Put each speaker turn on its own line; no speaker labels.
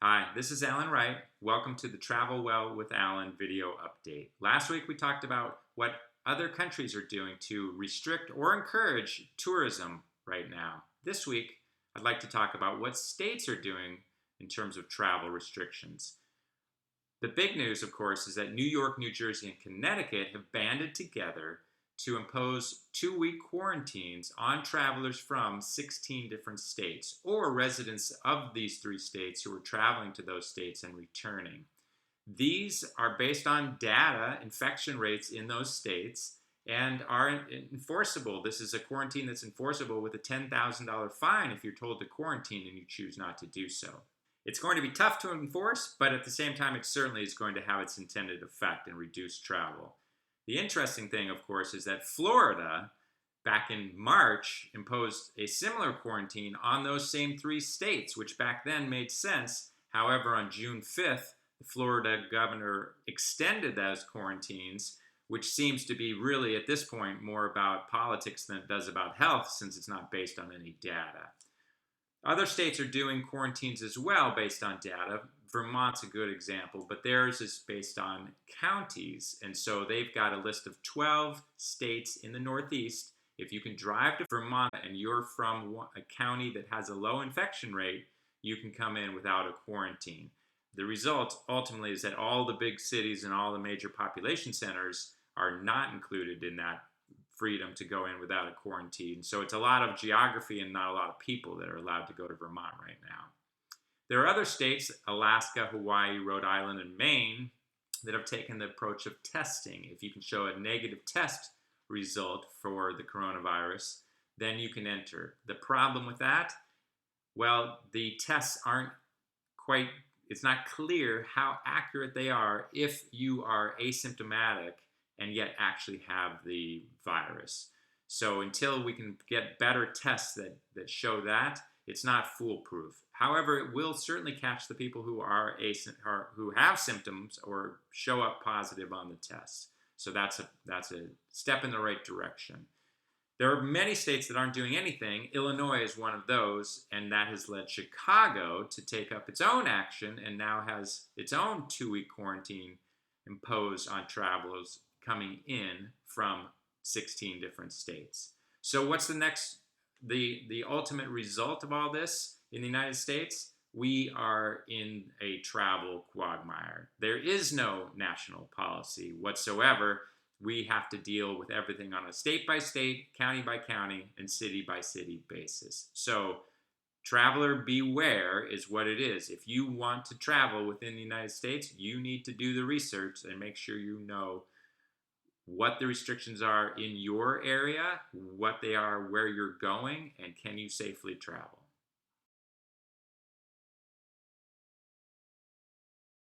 Hi, this is Allan Wright. Welcome to the Travel Well with Allan video update. Last week we talked about what other countries are doing to restrict or encourage tourism right now. This week I'd like to talk about what states are doing in terms of travel restrictions. The big news, of course, is that New York, New Jersey, and Connecticut have banded together to impose 2-week quarantines on travelers from 16 different states or residents of these 3 states who are traveling to those states and returning. These are based on data, infection rates in those states, and are enforceable. This is a quarantine that's enforceable with a $10,000 fine if you're told to quarantine and you choose not to do so. It's going to be tough to enforce, but at the same time, it certainly is going to have its intended effect and reduce travel. The interesting thing, of course, is that Florida, back in March, imposed a similar quarantine on those same 3 states, which back then made sense. However, on June 5th, the Florida governor extended those quarantines, which seems to be really, at this point, more about politics than it does about health, since it's not based on any data. Other states are doing quarantines as well based on data. Vermont's a good example, but theirs is based on counties. And so they've got a list of 12 states in the Northeast. If you can drive to Vermont and you're from a county that has a low infection rate, you can come in without a quarantine. The result ultimately is that all the big cities and all the major population centers are not included in that freedom to go in without a quarantine. So it's a lot of geography and not a lot of people that are allowed to go to Vermont right now. There are other states, Alaska, Hawaii, Rhode Island, and Maine, that have taken the approach of testing. If you can show a negative test result for the coronavirus, then you can enter. The problem with that, well, the tests aren't quite, it's not clear how accurate they are if you are asymptomatic and yet actually have the virus. So until we can get better tests that show that, it's not foolproof. However, it will certainly catch the people who who have symptoms or show up positive on the test. So that's a step in the right direction. There are many states that aren't doing anything. Illinois is one of those, and that has led Chicago to take up its own action and now has its own 2-week quarantine imposed on travelers coming in from 16 different states. So what's the ultimate result of all this in the United States? We are in a travel quagmire. There is no national policy whatsoever. We have to deal with everything on a state-by-state, county-by-county, and city-by-city basis. So traveler beware is what it is. If you want to travel within the United States, you need to do the research and make sure you know what the restrictions are in your area, what they are, where you're going, and can you safely travel.